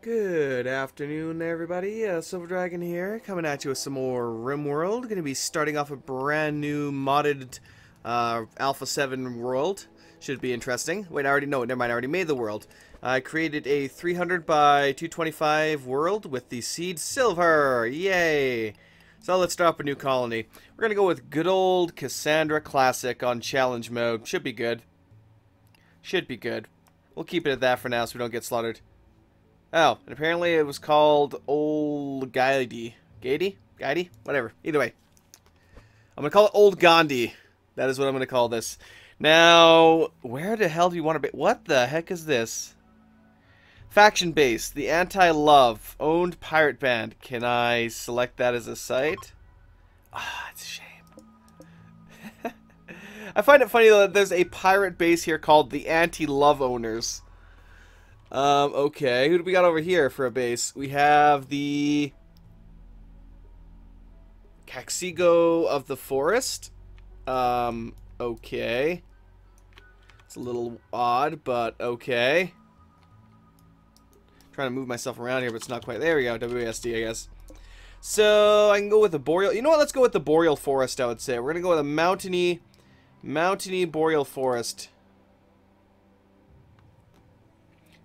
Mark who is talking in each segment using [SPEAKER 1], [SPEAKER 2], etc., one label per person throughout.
[SPEAKER 1] Good afternoon, everybody. Silver Dragon here, coming at you with some more Rimworld. Going to be starting off a brand new modded Alpha 7 world. Should be interesting. Wait, I already know it. Never mind, I already made the world. I created a 300 by 225 world with the seed silver. Yay! So let's start up a new colony. We're going to go with good old Cassandra Classic on challenge mode. Should be good. Should be good. We'll keep it at that for now so we don't get slaughtered. Oh, and apparently it was called Old Gandhi. Gandhi? Whatever. Either way. I'm going to call it Old Gandhi. That is what I'm going to call this. Now, where the hell do you want to be? What the heck is this? Faction base. The Anti-Love. Owned pirate band. Can I select that as a site? Ah, it's a shame. I find it funny though that there's a pirate base here called the Anti-Love Owners. Okay, who do we got over here for a base? We have the Caxigo of the Forest. Okay. It's a little odd, but okay. Trying to move myself around here, but it's not quite. There we go, WASD, I guess. So, I can go with the Boreal. You know what, let's go with the Boreal Forest, I would say. We're going to go with a mountainy Boreal Forest.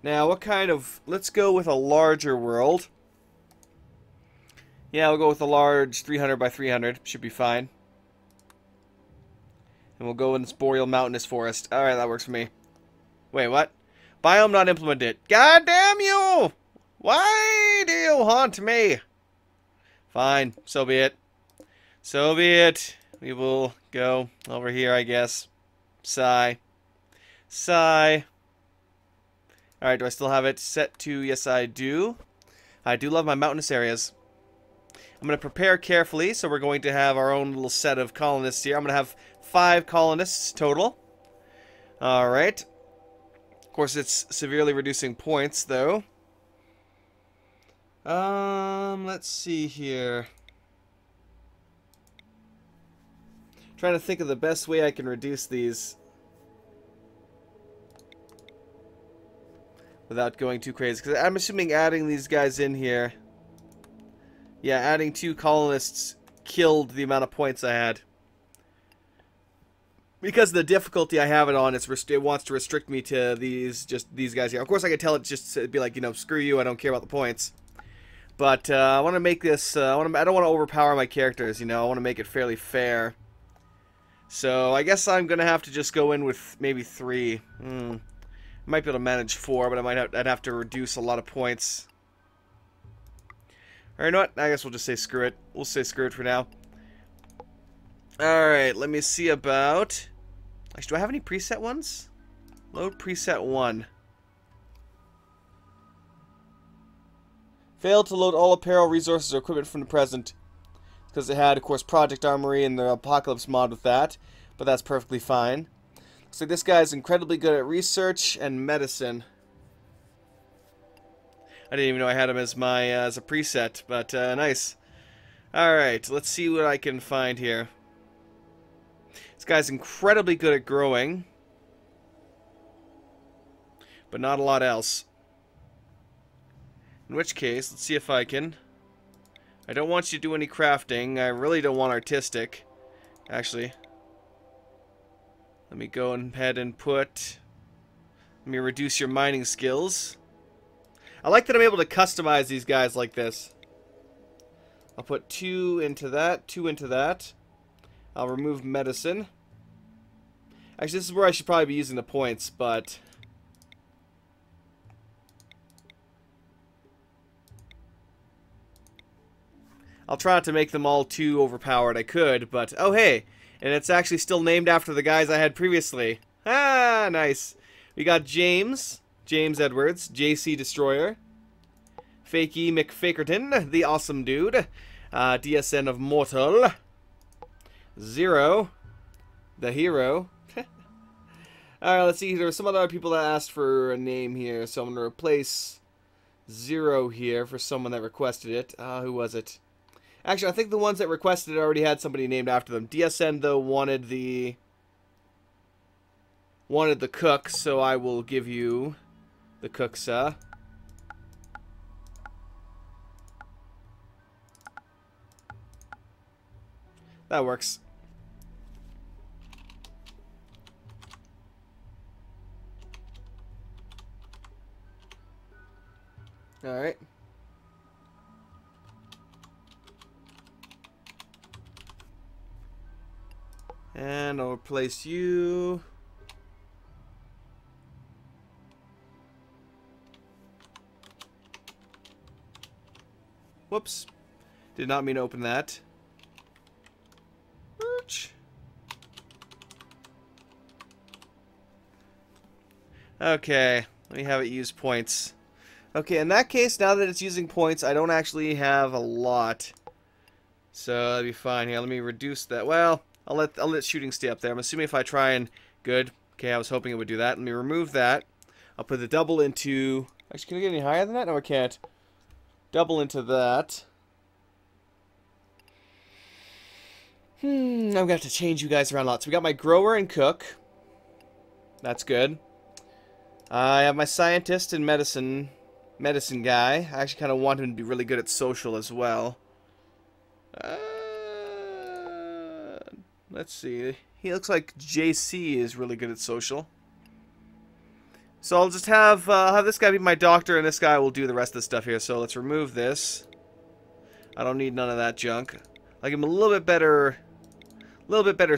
[SPEAKER 1] Now, what kind of... Let's go with a larger world. Yeah, we'll go with a large 300 by 300. Should be fine. And we'll go in this Boreal Mountainous Forest. Alright, that works for me. Wait, what? Biome not implemented. God damn you! Why do you haunt me? Fine, so be it. So be it. We will go over here, I guess. Sigh. Sigh. Alright, do I still have it set to... Yes, I do. I do love my mountainous areas. I'm going to prepare carefully, so we're going to have our own little set of colonists here. I'm going to have 5 colonists total. Alright. Of course, it's severely reducing points, though. Let's see here. Trying to think of the best way I can reduce these without going too crazy, because I'm assuming adding these guys in here, yeah, adding 2 colonists killed the amount of points I had. Because of the difficulty I have it on, it wants to restrict me to these guys here. Of course, I could tell it just to be like, you know, screw you, I don't care about the points. But I want to make this. I don't want to overpower my characters. You know, I want to make it fairly fair. So I guess I'm gonna have to just go in with maybe 3. I might be able to manage 4, but I'd have to reduce a lot of points. Or you know what? I guess we'll just say screw it. We'll say screw it for now. Alright, let me see about... Actually, do I have any preset ones? Load preset 1. Failed to load all apparel, resources, or equipment from the present. Because it had, of course, Project Armory and the Apocalypse mod with that. But that's perfectly fine. So this guy's incredibly good at research and medicine. I didn't even know I had him as my as a preset, but nice. All right, let's see what I can find here. This guy's incredibly good at growing, but not a lot else. In which case, let's see if I can. I don't want you to do any crafting. I really don't want artistic, actually. Let me go ahead and put... Let me reduce your mining skills. I like that I'm able to customize these guys like this. I'll put 2 into that, 2 into that. I'll remove medicine. Actually, this is where I should probably be using the points, but... I'll try not to make them all too overpowered. I could, but... Oh, hey! And it's actually still named after the guys I had previously. Ah, nice. We got James Edwards, JC Destroyer, Fakey McFakerton, the awesome dude, DSN of Mortal, Zero, the hero. Alright, let's see. There were some other people that asked for a name here, so I'm going to replace Zero here for someone that requested it. Who was it? Actually, I think the ones that requested it already had somebody named after them. DSN, though, wanted the – wanted the cook, so I will give you the cooksa. That works. Alright. And I'll replace you. Whoops. Did not mean to open that. Ouch. Okay, let me have it use points. Okay, in that case, now that it's using points, I don't actually have a lot. So that'll be fine. Here, let me reduce that. Well, I'll let shooting stay up there. I'm assuming if I try and good. Okay, I was hoping it would do that. Let me remove that. I'll put the double into. Actually, can I get any higher than that? No, I can't. Double into that. I'm gonna have to change you guys around a lot. So we got my grower and cook. That's good. I have my scientist and medicine guy. I actually kind of want him to be really good at social as well. Let's see. He looks like JC is really good at social. So I'll just have this guy be my doctor, and this guy will do the rest of the stuff here. So let's remove this. I don't need none of that junk. I'll give him a little bit better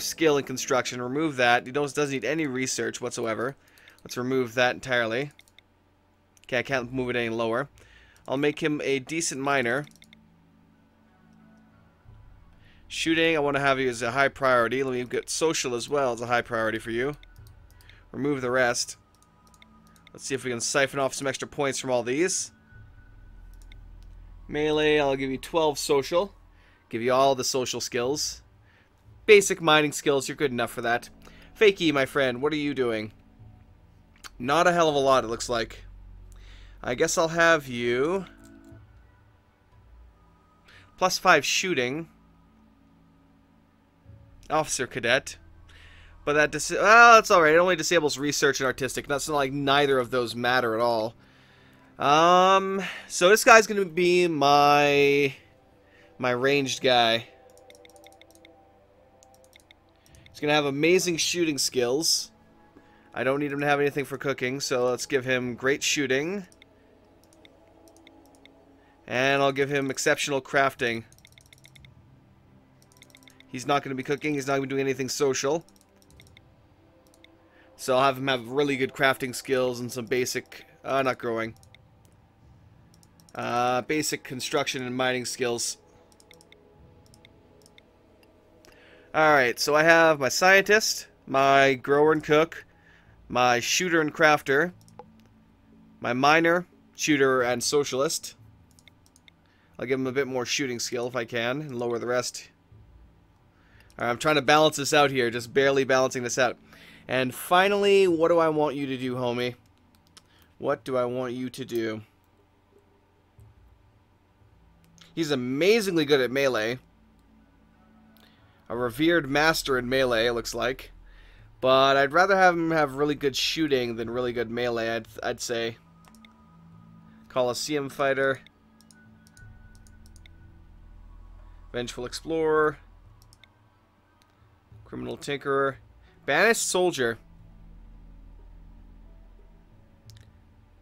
[SPEAKER 1] skill in construction. Remove that. He doesn't need any research whatsoever. Let's remove that entirely. Okay, I can't move it any lower. I'll make him a decent miner. Shooting, I want to have you as a high priority. Let me get social as well as a high priority for you. Remove the rest. Let's see if we can siphon off some extra points from all these. Melee, I'll give you 12 social. Give you all the social skills. Basic mining skills, you're good enough for that. Fakey, my friend, what are you doing? Not a hell of a lot, it looks like. I guess I'll have you +5 shooting. Officer cadet. But that well, that's alright. It only disables research and artistic. That's not like neither of those matter at all. So this guy's gonna be my ranged guy. He's gonna have amazing shooting skills. I don't need him to have anything for cooking, so let's give him great shooting. And I'll give him exceptional crafting. He's not going to be cooking. He's not going to be doing anything social. So I'll have him have really good crafting skills and some basic... not growing. Basic construction and mining skills. Alright, so I have my scientist, my grower and cook, my shooter and crafter, my miner, shooter, and socialist. I'll give him a bit more shooting skill if I can, and lower the rest. Alright, I'm trying to balance this out here, just barely balancing this out. And finally, what do I want you to do, homie? What do I want you to do? He's amazingly good at melee. A revered master in melee, it looks like. But I'd rather have him have really good shooting than really good melee, I'd say. Coliseum fighter. Vengeful explorer. Criminal tinkerer. Banished soldier.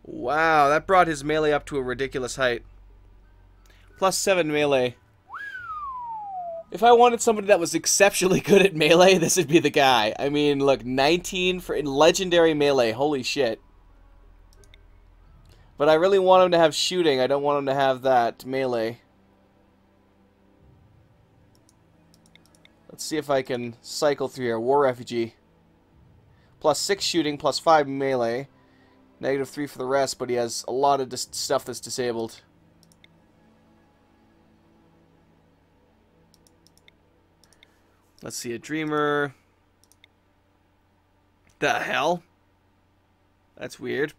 [SPEAKER 1] Wow, that brought his melee up to a ridiculous height. +7 melee. If I wanted somebody that was exceptionally good at melee, this would be the guy. I mean, look, 19 for in legendary melee. Holy shit. But I really want him to have shooting. I don't want him to have that melee. Let's see if I can cycle through here. War refugee. +6 shooting, +5 melee. -3 for the rest, but he has a lot of stuff that's disabled. Let's see, a dreamer. The hell? That's weird.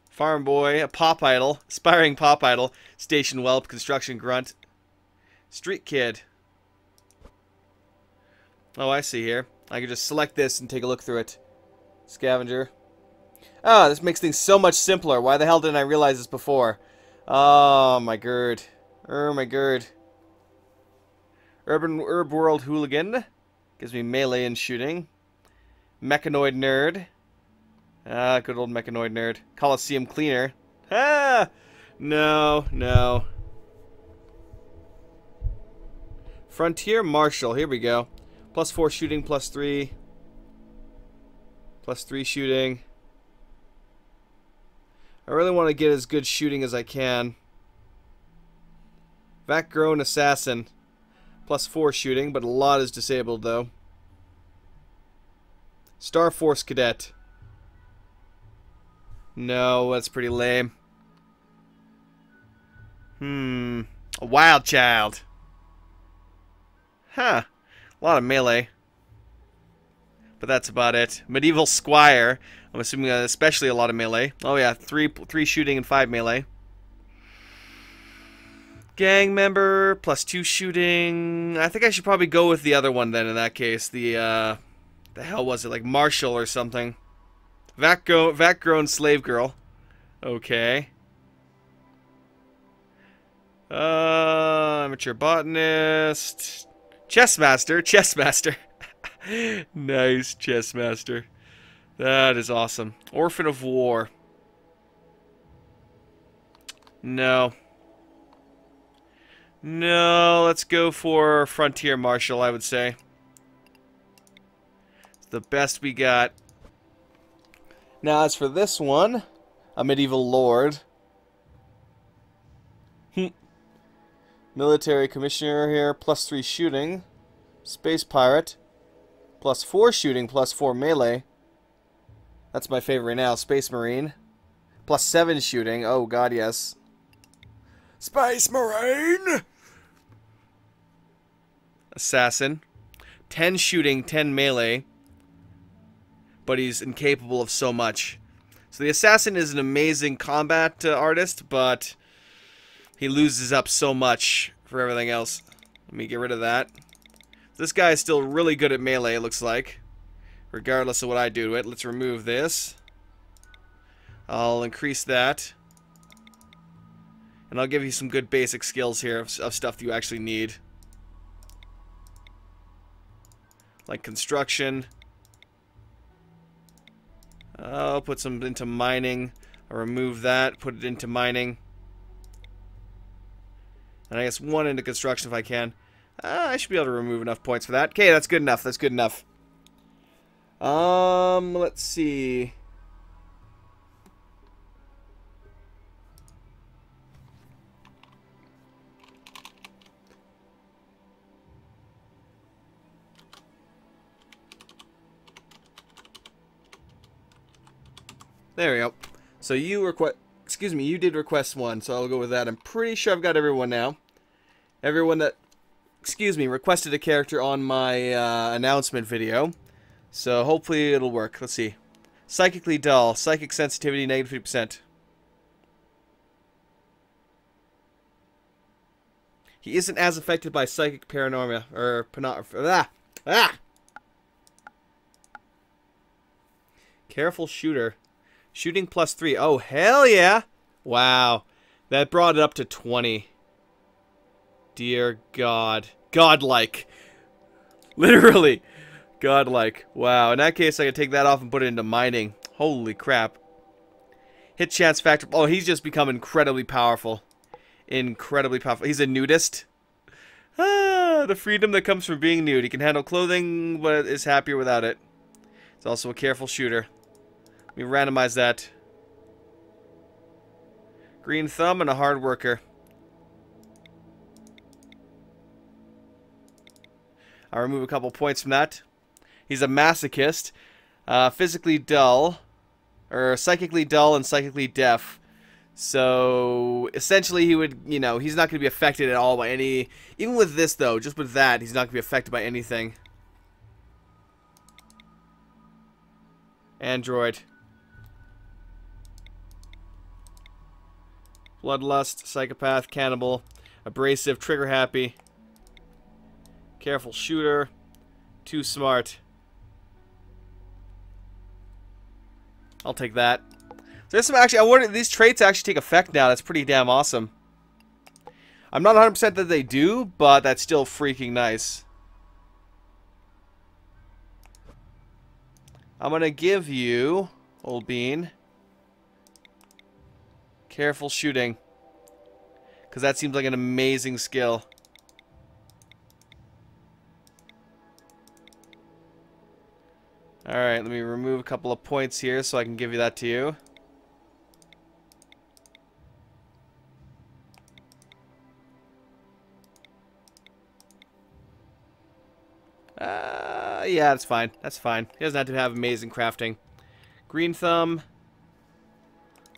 [SPEAKER 1] Farm boy, a pop idol, aspiring pop idol, station whelp, construction grunt, street kid. Oh, I see here. I can just select this and take a look through it. Scavenger. Ah, this makes things so much simpler. Why the hell didn't I realize this before? Oh, my gird. Oh, my gird. Herb World Hooligan. Gives me melee and shooting. Mechanoid Nerd. Ah, good old Mechanoid Nerd. Coliseum Cleaner. Ah! No, no. Frontier Marshal. Here we go. +4 shooting, +3. +3 shooting. I really want to get as good shooting as I can. Vac-grown Assassin. +4 shooting, but a lot is disabled though. Star Force Cadet. No, that's pretty lame. A Wild Child. Huh. A lot of melee. But that's about it. Medieval Squire. I'm assuming especially a lot of melee. Oh yeah, 3 shooting and 5 melee. Gang member, +2 shooting. I think I should probably go with the other one then in that case. The hell was it? Like Marshall or something. Vac-grown Slave Girl. Okay. Amateur Botanist. Chessmaster. Chessmaster. Nice, Chessmaster. That is awesome. Orphan of War. No. No, let's go for Frontier Marshal, I would say. It's the best we got. Now, as for this one, a Medieval Lord. Military Commissioner here, +3 shooting. Space Pirate. +4 shooting, +4 melee. That's my favorite now. Space Marine. +7 shooting. Oh god, yes. Space Marine! Assassin. 10 shooting, 10 melee. But he's incapable of so much. So the Assassin is an amazing combat artist, but he loses up so much for everything else. Let me get rid of that. This guy is still really good at melee, it looks like. Regardless of what I do to it. Let's remove this. I'll increase that. And I'll give you some good basic skills here of stuff that you actually need. Like construction. I'll put some into mining. I'll remove that, put it into mining. And I guess 1 into construction if I can. I should be able to remove enough points for that. Okay, that's good enough. That's good enough. Let's see. There we go. So you you did request one, so I'll go with that. I'm pretty sure I've got everyone now. Everyone that, requested a character on my announcement video. So hopefully it'll work. Let's see. Psychically dull. Psychic sensitivity, -50%. He isn't as affected by psychic paranoia, or Careful shooter. Shooting +3. Oh, hell yeah! Wow. That brought it up to 20. Dear God. Godlike. Literally. Godlike. Wow. In that case, I can take that off and put it into mining. Holy crap. Hit chance factor. Oh, he's just become incredibly powerful. Incredibly powerful. He's a nudist. Ah, the freedom that comes from being nude. He can handle clothing, but is happier without it. He's also a careful shooter. Let me randomize that. Green thumb and a hard worker. I'll remove a couple points from that. He's a masochist. Physically dull. Or psychically dull and psychically deaf. So, essentially he would, he's not going to be affected at all by any... Even with this, though, just with that, he's not going to be affected by anything. Android. Bloodlust, psychopath, cannibal, abrasive, trigger happy, careful shooter, too smart. I'll take that. There's some actually. I wonder these traits actually take effect now. That's pretty damn awesome. I'm not 100% that they do, but that's still freaking nice. I'm going to give you, old bean, careful shooting. Because that seems like an amazing skill. Alright, let me remove a couple of points here so I can give you that to you. Yeah, that's fine. That's fine. He doesn't have to have amazing crafting. Green thumb.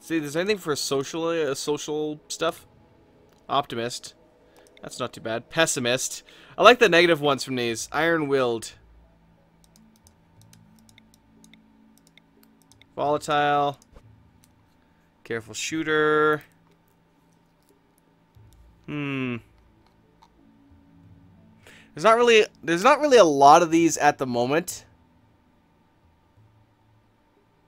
[SPEAKER 1] See, there's anything for social stuff? Optimist. That's not too bad. Pessimist. I like the negative ones from these. Iron-willed. Volatile. Careful shooter. There's not really a lot of these at the moment.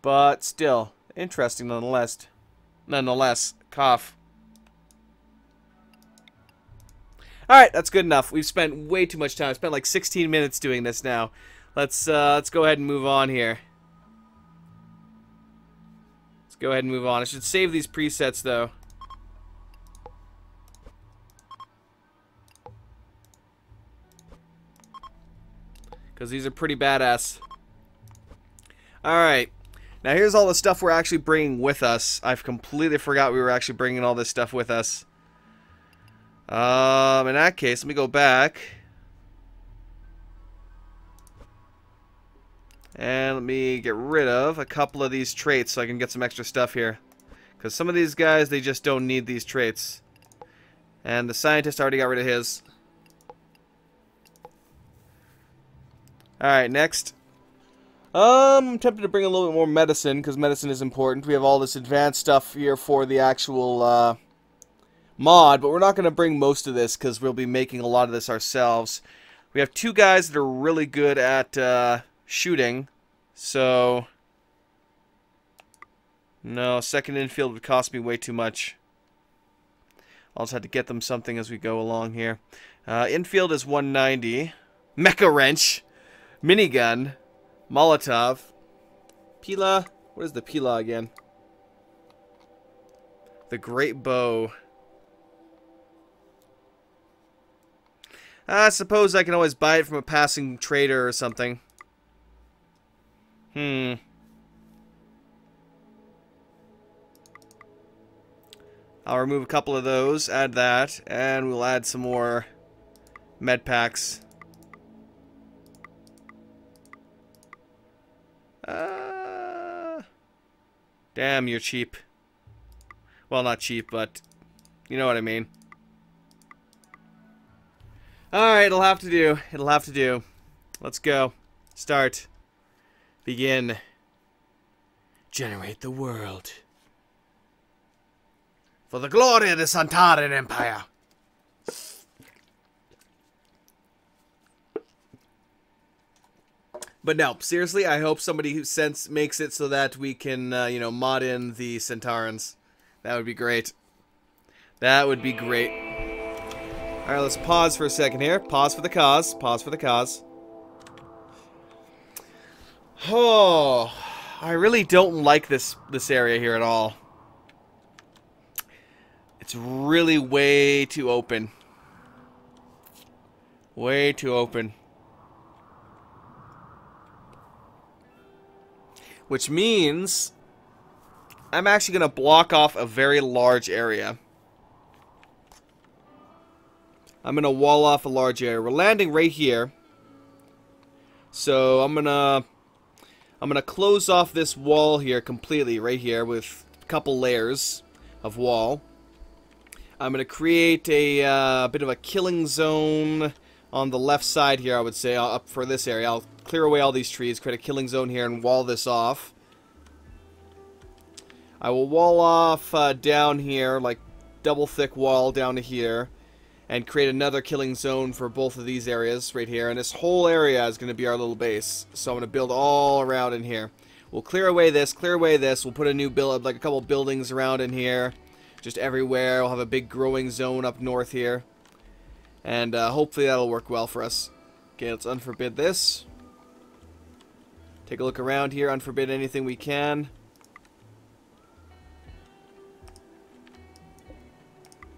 [SPEAKER 1] But still, interesting nonetheless. Cough. Alright, that's good enough. We've spent way too much time. I've spent like 16 minutes doing this now. Let's go ahead and move on here. Let's go ahead and move on. I should save these presets though. Because these are pretty badass. Alright. Now here's all the stuff we're actually bringing with us. I've completely forgot we were actually bringing all this stuff with us. In that case, let me go back. And let me get rid of a couple of these traits so I can get some extra stuff here. Because some of these guys, they just don't need these traits. And the scientist already got rid of his. Alright, next. I'm tempted to bring a little bit more medicine, because medicine is important. We have all this advanced stuff here for the actual mod, but we're not going to bring most of this, because we'll be making a lot of this ourselves. We have two guys that are really good at shooting, so... No, second infield would cost me way too much. I'll just have to get them something as we go along here. Infield is 190. Mecha wrench. Minigun. Molotov. Pila. What is the Pila again? The Great Bow. I suppose I can always buy it from a passing trader or something. I'll remove a couple of those, add that, and we'll add some more med packs. Damn, you're cheap. Well, not cheap, but you know what I mean. Alright, it'll have to do. It'll have to do. Let's go. Start. Begin. Generate the world. For the glory of the Santaran Empire. But no, seriously, I hope somebody who makes it so that we can, you know, mod in the Centaurans. That would be great. That would be great. Alright, let's pause for a second here. Pause for the cause. Pause for the cause. Oh, I really don't like this area here at all. It's really way too open. Way too open. Which means I'm actually going to block off a very large area. I'm going to wall off a large area. We're landing right here. So I'm going to close off this wall here completely right here with a couple layers of wall. I'm going to create a bit of a killing zone on the left side here, I would say, up for this area. I'll clear away all these trees, create a killing zone here, and wall this off. I will wall off down here, like double thick wall down to here, and create another killing zone for both of these areas right here. And this whole area is going to be our little base. So I'm going to build all around in here. We'll clear away this, we'll put a new build, like a couple buildings around in here. just everywhere. We'll have a big growing zone up north here. And hopefully that'll work well for us. Okay, let's unforbid this. Take a look around here, unforbid anything we can.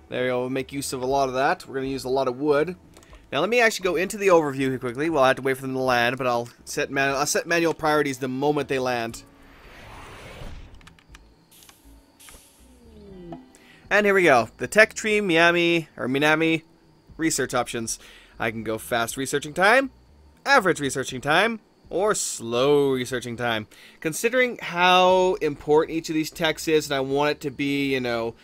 [SPEAKER 1] There we go, we'll make use of a lot of that. We're going to use a lot of wood. Now let me actually go into the overview here quickly. Well, I have to wait for them to land, but I'll set manual priorities the moment they land. And here we go. The tech tree, Minami, research options. I can go fast researching time, average researching time, or slow researching time. Considering how important each of these techs is, and I want it to be, you know,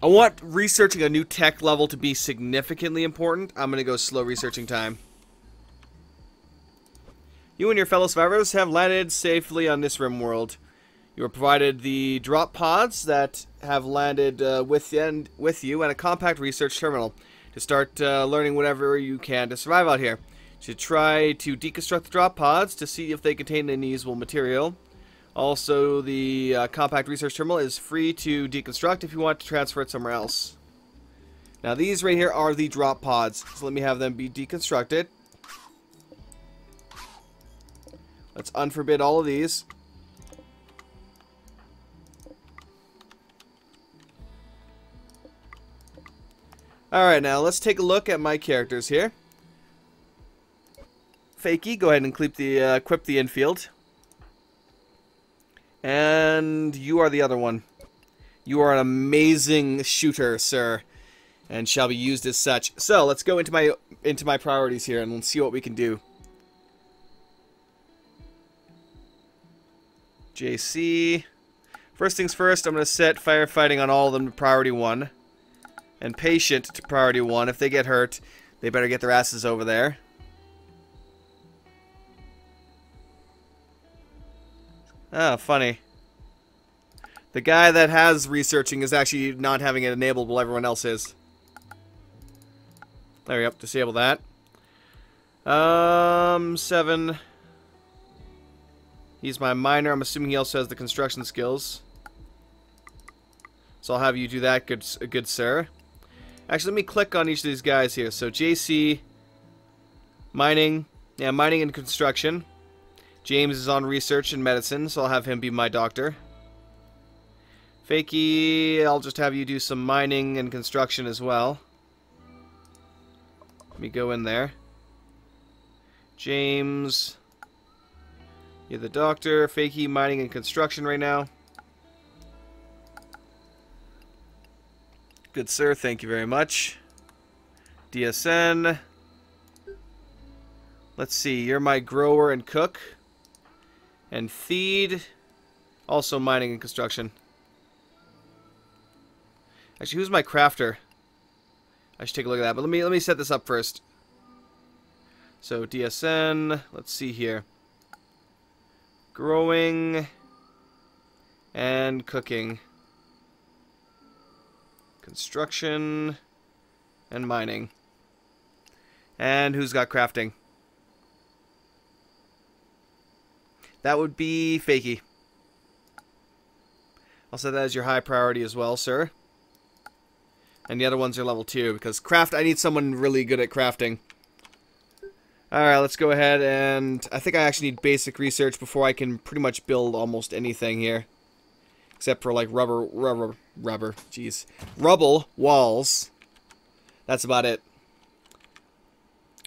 [SPEAKER 1] I want researching a new tech level to be significantly important, I'm going to go slow researching time. You and your fellow survivors have landed safely on this Rimworld. You were provided the drop pods that have landed with you and a compact research terminal to start learning whatever you can to survive out here. You should try to deconstruct the drop pods to see if they contain any usable material. Also, the compact research terminal is free to deconstruct if you want to transfer it somewhere else. Now, these right here are the drop pods, so let me have them be deconstructed. Let's unforbid all of these. Alright, now let's take a look at my characters here. Fakey, go ahead and equip the infield. And you are the other one. You are an amazing shooter, sir, and shall be used as such. So let's go into my priorities here and let's see what we can do. JC. First things first, I'm going to set firefighting on all of them to priority 1. And patient to priority 1. If they get hurt, they better get their asses over there. Oh, funny. The guy that has researching is actually not having it enabled while everyone else is. There we go. Disable that. 7. He's my miner. I'm assuming he also has the construction skills. So I'll have you do that, good sir. Actually, let me click on each of these guys here. So JC, mining. Yeah, mining and construction. James is on research and medicine, so I'll have him be my doctor. Fakey, I'll just have you do some mining and construction as well. Let me go in there. James, you're the doctor. Fakey, mining and construction right now. Good sir, thank you very much. DSN. Let's see, you're my grower and cook. And feed. Also mining and construction. Actually, who's my crafter? I should take a look at that, but let me set this up first. So DSN, let's see here. Growing and cooking. Construction and mining. And who's got crafting? That would be Fakey. I'll set that as your high priority as well, sir. And the other ones are level 2, because I need someone really good at crafting. Alright, let's go ahead and... I think I actually need basic research before I can pretty much build almost anything here. Except for, like, rubble walls. That's about it.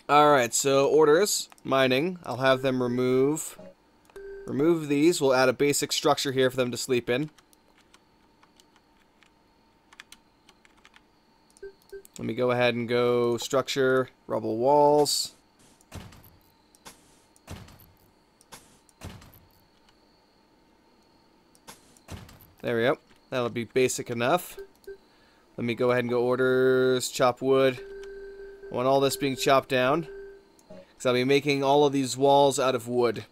[SPEAKER 1] Alright, so orders. Mining. I'll have them remove these. We'll add a basic structure here for them to sleep in. Let me go ahead and go structure, rubble walls. There we go. That'll be basic enough. Let me go ahead and go orders, chop wood. I want all this being chopped down, because I'll be making all of these walls out of wood.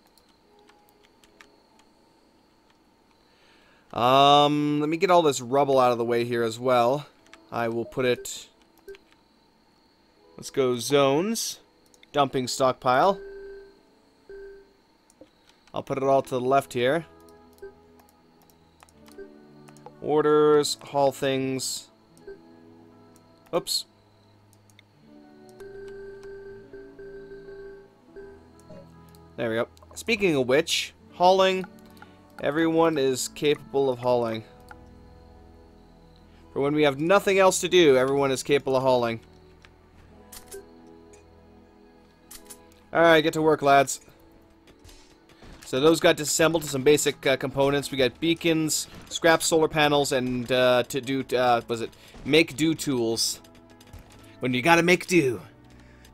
[SPEAKER 1] Let me get all this rubble out of the way here as well. I will put it... Let's go zones. Dumping stockpile. I'll put it all to the left here. Orders, haul things. Oops. There we go. Speaking of which, hauling. Everyone is capable of hauling. For when we have nothing else to do, everyone is capable of hauling. Alright, get to work, lads. So those got disassembled to some basic components. We got beacons, scrap solar panels, and make do tools. When you gotta make do,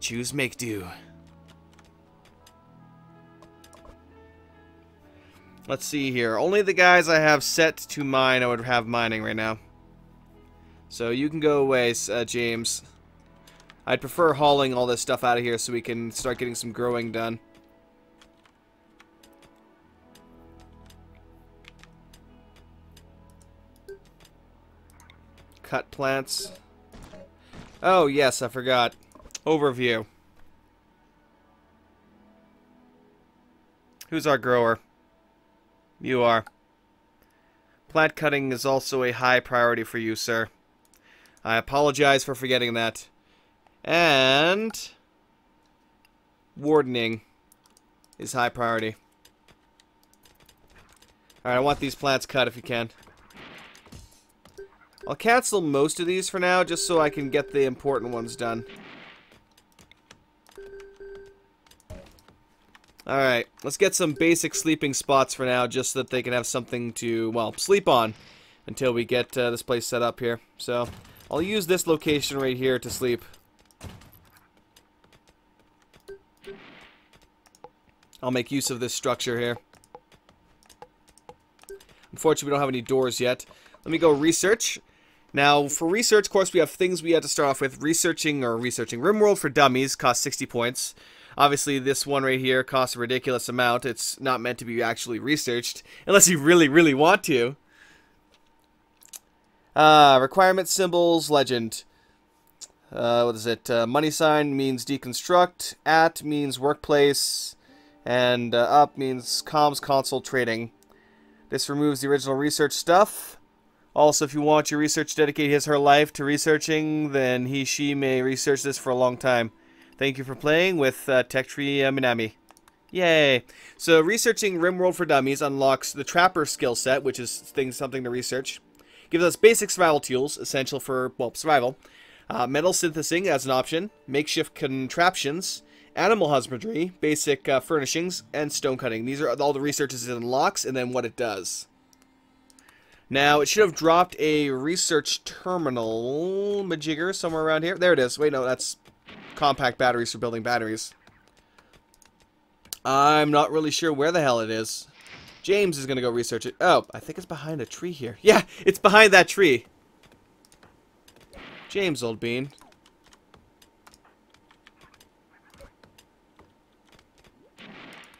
[SPEAKER 1] choose make do. Let's see here. Only the guys I have set to mine I would have mining right now. So you can go away, James. I'd prefer hauling all this stuff out of here so we can start getting some growing done. Cut plants. Oh, yes, I forgot. Overview. Who's our grower? You are. Plant cutting is also a high priority for you, sir. I apologize for forgetting that. And wardening is high priority. Alright, I want these plants cut if you can. I'll cancel most of these for now, just so I can get the important ones done. Alright, let's get some basic sleeping spots for now, just so that they can have something to, well, sleep on until we get this place set up here. So, I'll use this location right here to sleep. I'll make use of this structure here. Unfortunately, we don't have any doors yet. Let me go research. Now, for research, of course, we have things we have to start off with. Researching Rimworld for Dummies costs 60 points. Obviously, this one right here costs a ridiculous amount. It's not meant to be actually researched, unless you really, really want to. Requirement symbols, legend. What is it? Money sign means deconstruct. At means workplace. And up means comms console trading. This removes the original research stuff. Also, if you want your research to dedicate his/her life to researching, then he/she may research this for a long time. Thank you for playing with Tech Tree Minami. Yay! So, researching Rimworld for Dummies unlocks the Trapper skill set, which is something to research. Gives us basic survival tools, essential for, well, survival. Metal synthesing as an option. Makeshift contraptions. Animal husbandry. Basic furnishings. And stone cutting. These are all the researches it unlocks, and then what it does. Now, it should have dropped a research terminal majigger somewhere around here. There it is. Wait, no, that's compact batteries for building batteries. I'm not really sure where the hell it is. James is going to go research it. Oh, I think it's behind a tree here. Yeah, it's behind that tree. James, old bean.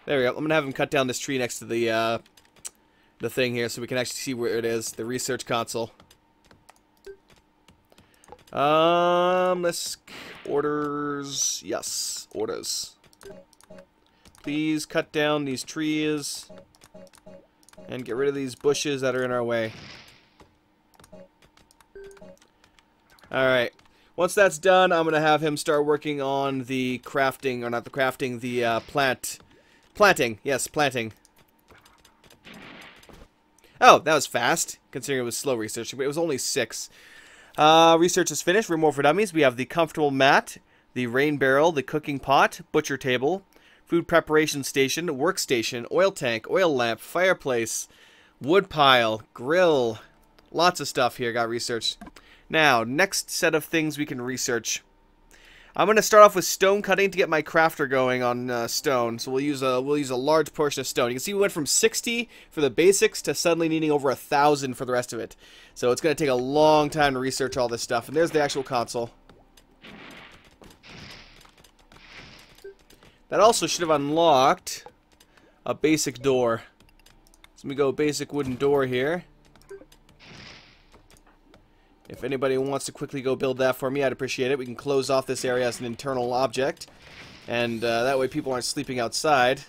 [SPEAKER 1] There we go. I'm going to have him cut down this tree next to the thing here so we can actually see where it is. The research console. Let's... Orders. Yes, orders. Please cut down these trees and get rid of these bushes that are in our way. Alright. Once that's done, I'm going to have him start working on the crafting, or not the crafting, the planting. Yes, planting. Oh, that was fast, considering it was slow research, but it was only 6. Research is finished. Rimworld for Dummies. We have the comfortable mat, the rain barrel, the cooking pot, butcher table, food preparation station, workstation, oil tank, oil lamp, fireplace, wood pile, grill. Lots of stuff here got researched. Now, next set of things we can research. I'm going to start off with stone cutting to get my crafter going on stone. So we'll use a large portion of stone. You can see we went from 60 for the basics to suddenly needing over 1,000 for the rest of it. So it's going to take a long time to research all this stuff. And there's the actual console. That also should have unlocked a basic door. So let me go basic wooden door here. If anybody wants to quickly go build that for me, I'd appreciate it. We can close off this area as an internal object. And that way people aren't sleeping outside.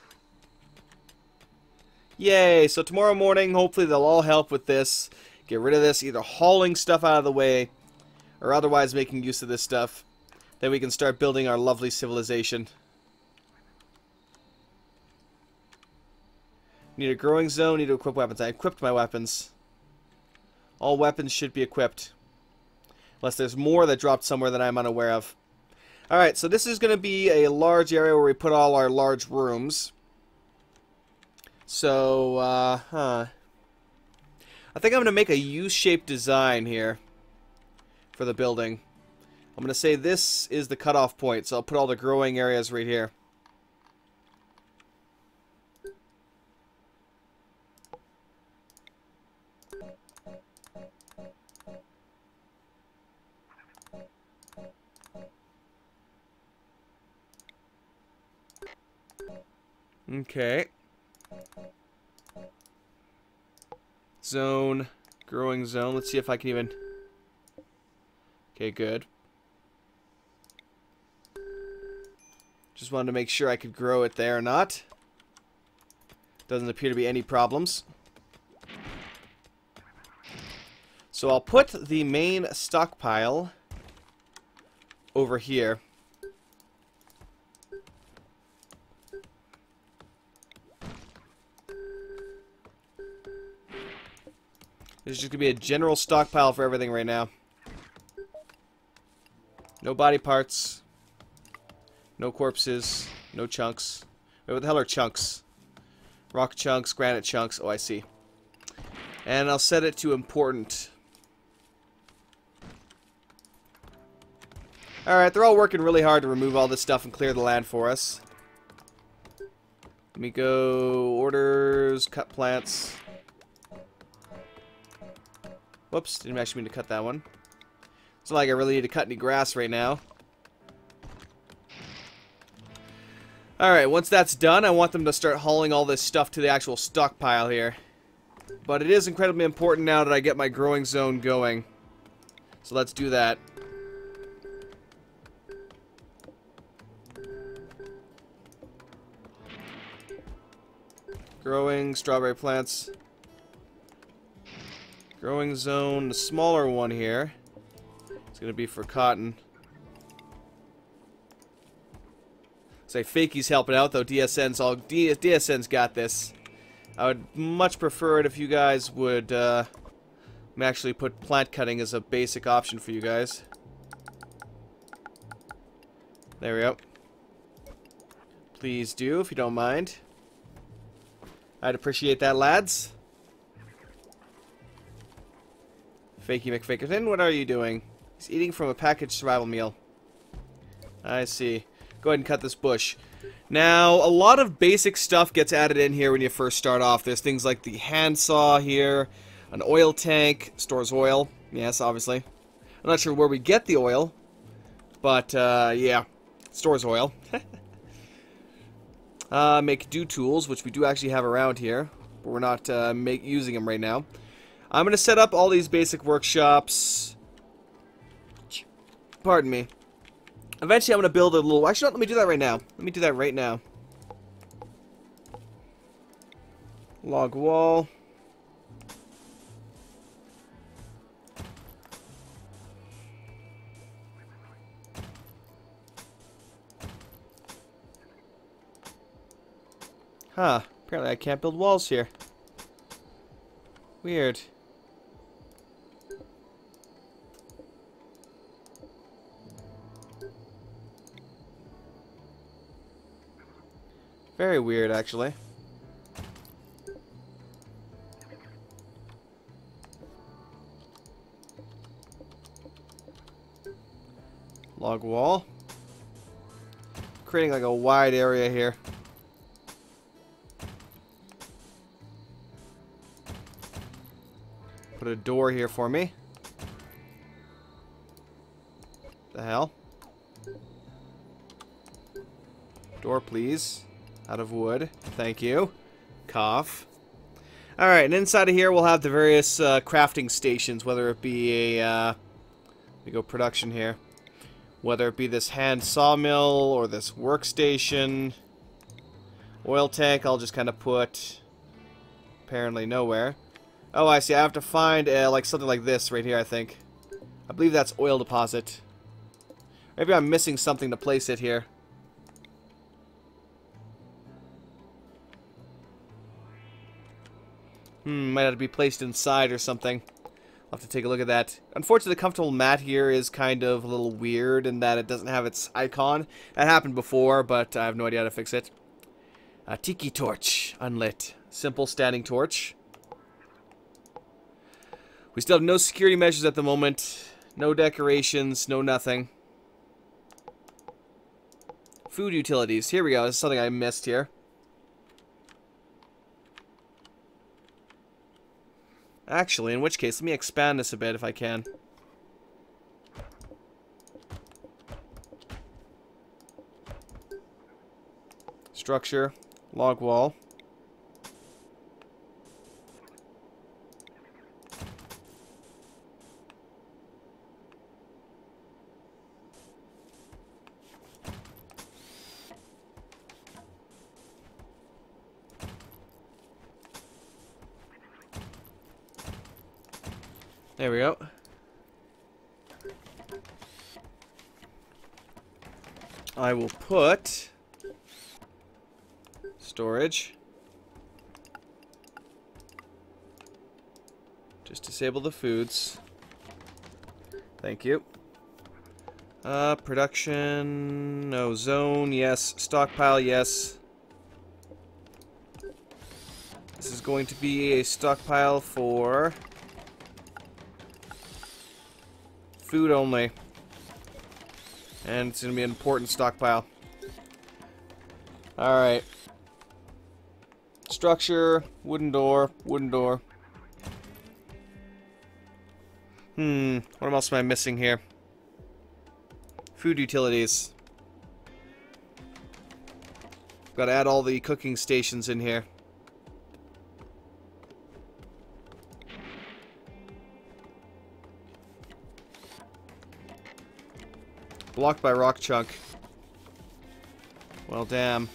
[SPEAKER 1] Yay! So tomorrow morning, hopefully they'll all help with this. get rid of this, either hauling stuff out of the way or otherwise making use of this stuff. Then we can start building our lovely civilization. Need a growing zone, need to equip weapons. I equipped my weapons. All weapons should be equipped. Unless there's more that dropped somewhere that I'm unaware of. Alright, so this is going to be a large area where we put all our large rooms. So, I think I'm going to make a U-shaped design here for the building. I'm going to say this is the cutoff point, so I'll put all the growing areas right here. Okay. Zone. Growing zone. Let's see if I can even... Okay, good. Just wanted to make sure I could grow it there or not. Doesn't appear to be any problems. So I'll put the main stockpile over here. There's just going to be a general stockpile for everything right now. No body parts. No corpses. No chunks. Wait, what the hell are chunks? Rock chunks, granite chunks. Oh, I see. And I'll set it to important. Alright, they're all working really hard to remove all this stuff and clear the land for us. Let me go... Orders, cut plants... Whoops, didn't actually mean to cut that one. It's not like I really need to cut any grass right now. Alright, once that's done, I want them to start hauling all this stuff to the actual stockpile here. But it is incredibly important now that I get my growing zone going. So let's do that. Growing strawberry plants. Growing zone, the smaller one here. It's going to be for cotton. Say Fakey's helping out though. DSN's got this. I would much prefer it if you guys would actually put plant cutting as a basic option for you guys. There we go. Please do if you don't mind. I'd appreciate that, lads. Fakey McFakerton, what are you doing? He's eating from a packaged survival meal. I see. Go ahead and cut this bush. Now, a lot of basic stuff gets added in here when you first start off. There's things like the handsaw here, an oil tank, stores oil. Yes, obviously. I'm not sure where we get the oil, but, yeah, stores oil. Make do tools, which we do actually have around here, but we're not using them right now. I'm going to set up all these basic workshops. Pardon me. Eventually I'm going to build a little... Actually, let me do that right now. Let me do that right now. Log wall. Huh. Apparently I can't build walls here. Weird. Very weird, actually. Log wall. Creating like a wide area here. Put a door here for me. The hell? Door, please. Out of wood. Thank you. Cough. Alright, and inside of here we'll have the various crafting stations, whether it be a... let me go production here. Whether it be this hand sawmill or this workstation. Oil tank I'll just kind of put apparently nowhere. Oh, I see. I have to find like something like this right here, I think. I believe that's oil deposit. Maybe I'm missing something to place it here. Might have to be placed inside or something. I'll have to take a look at that. Unfortunately, the comfortable mat here is kind of a little weird in that it doesn't have its icon. That happened before, but I have no idea how to fix it. A tiki torch, unlit. Simple standing torch. We still have no security measures at the moment. No decorations, no nothing. Food utilities. Here we go. This is something I missed here. Actually, in which case, let me expand this a bit if I can. Structure. Log wall. There we go. I will put storage. Just disable the foods. Thank you. Production, no. Zone, yes. Stockpile, yes. This is going to be a stockpile for food only. And it's going to be an important stockpile. Alright. Structure, wooden door, wooden door. What else am I missing here? Food utilities. Got to add all the cooking stations in here. Blocked by rock chunk. Well, damn.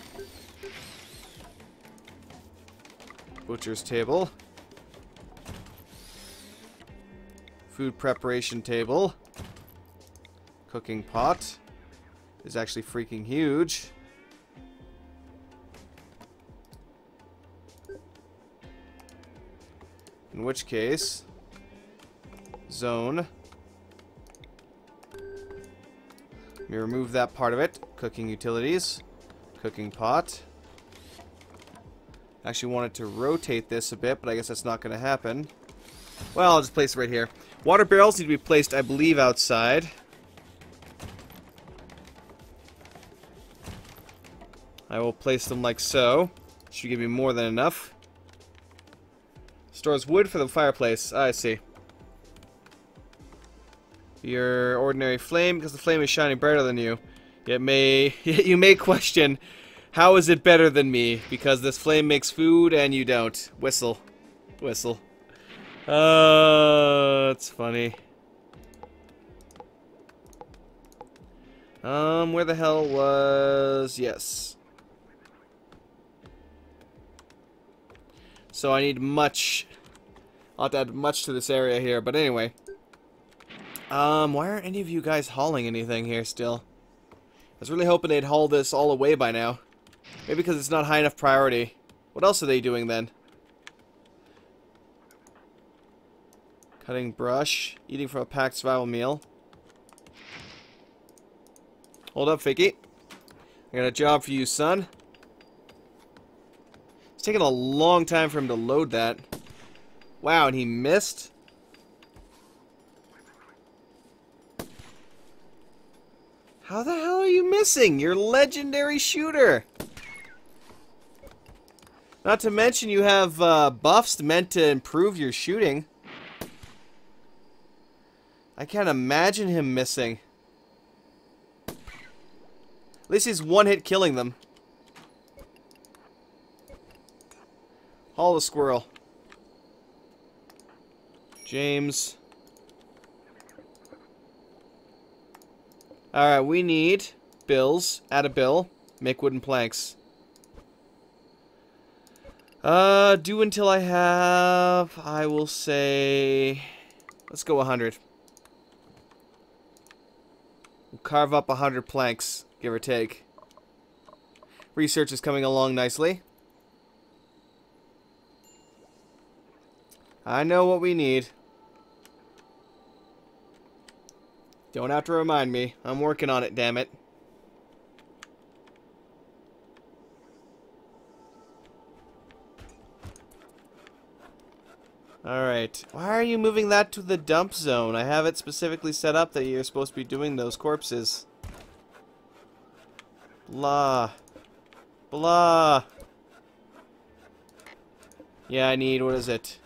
[SPEAKER 1] Butcher's table. Food preparation table. Cooking pot. Is actually freaking huge. In which case, zone. Let me remove that part of it. Cooking utilities. Cooking pot. Actually wanted to rotate this a bit, but I guess that's not going to happen. Well, I'll just place it right here. Water barrels need to be placed, I believe, outside. I will place them like so. Should give me more than enough. Stores wood for the fireplace. I see. Your ordinary flame, because the flame is shining brighter than you. You may question, how is it better than me? Because this flame makes food and you don't. Whistle. Whistle. It's funny. Where the hell was... Yes. So I need much... I'll have to add much to this area here, but anyway. Why aren't any of you guys hauling anything here still? I was really hoping they'd haul this all away by now. Maybe because it's not high enough priority. What else are they doing then? Cutting brush. Eating from a packed survival meal. Hold up, Fakey. I got a job for you, son. It's taking a long time for him to load that. Wow, and he missed? How the hell are you missing? You're a legendary shooter. Not to mention you have buffs meant to improve your shooting. I can't imagine him missing. At least he's one hit killing them. Haul the squirrel. James. Alright, we need bills. Add a bill. Make wooden planks. Do until I have, I will say, let's go 100. We'll carve up 100 planks, give or take. Research is coming along nicely. I know what we need. Don't have to remind me. I'm working on it, damn it. Alright. Why are you moving that to the dump zone? I have it specifically set up that you're supposed to be doing those corpses. Blah. Blah. Yeah, I need, what is it?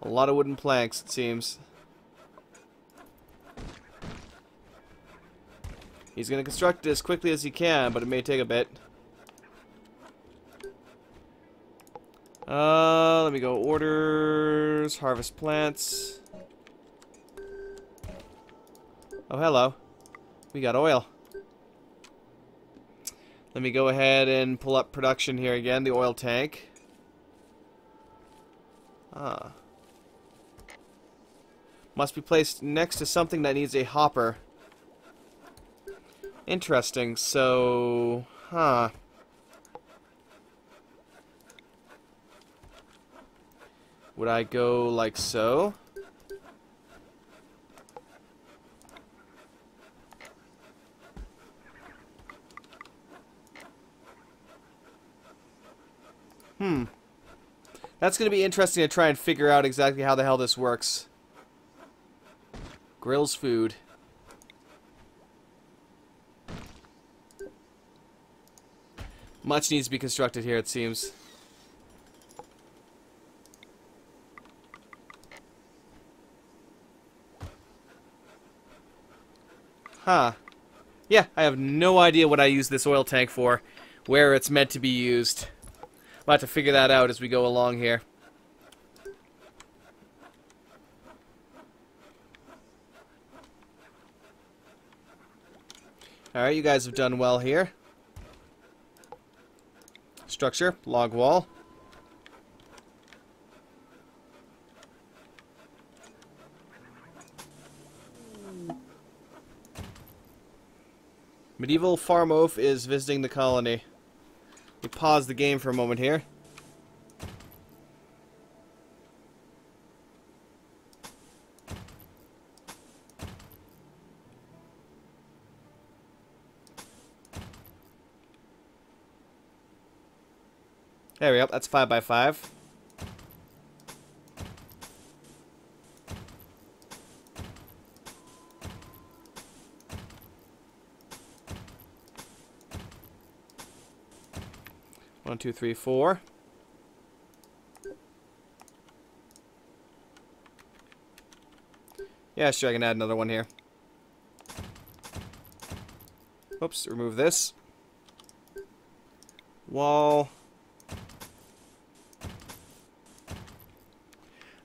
[SPEAKER 1] A lot of wooden planks, it seems. He's going to construct it as quickly as he can, but it may take a bit. Let me go. Orders, harvest plants. Oh, hello. We got oil. Let me go ahead and pull up production here again, the oil tank. Ah. Must be placed next to something that needs a hopper. Interesting, so... Huh. Would I go like so? That's going to be interesting to try and figure out exactly how the hell this works. Grills food. Much needs to be constructed here, it seems. Huh. Yeah, I have no idea what I use this oil tank for, where it's meant to be used. We'll have to figure that out as we go along here. Alright, you guys have done well here. Structure, log wall. Medieval farm oaf is visiting the colony. We pause the game for a moment here. There we go, that's 5 by 5. One, two, three, four. Yeah, sure, I can add another one here. Oops, remove this. Wall.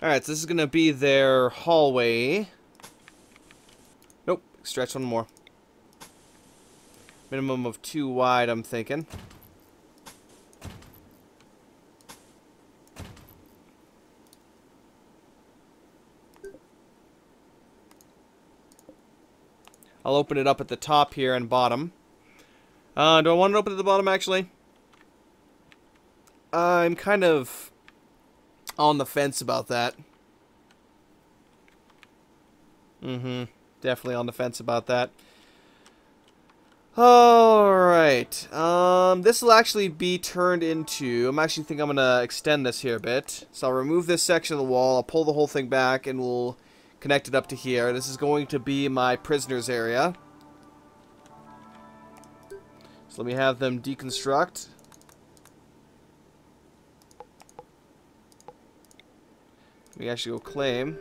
[SPEAKER 1] Alright, so this is going to be their hallway. Nope, stretch one more. Minimum of 2 wide, I'm thinking. I'll open it up at the top here and bottom. Do I want it open at the bottom, actually? I'm kind of on the fence about that. Definitely on the fence about that. Alright. This will actually be turned into... I'm going to extend this here a bit. So I'll remove this section of the wall, I'll pull the whole thing back, and we'll connect it up to here. This is going to be my prisoners area. So let me have them deconstruct. We actually go claim.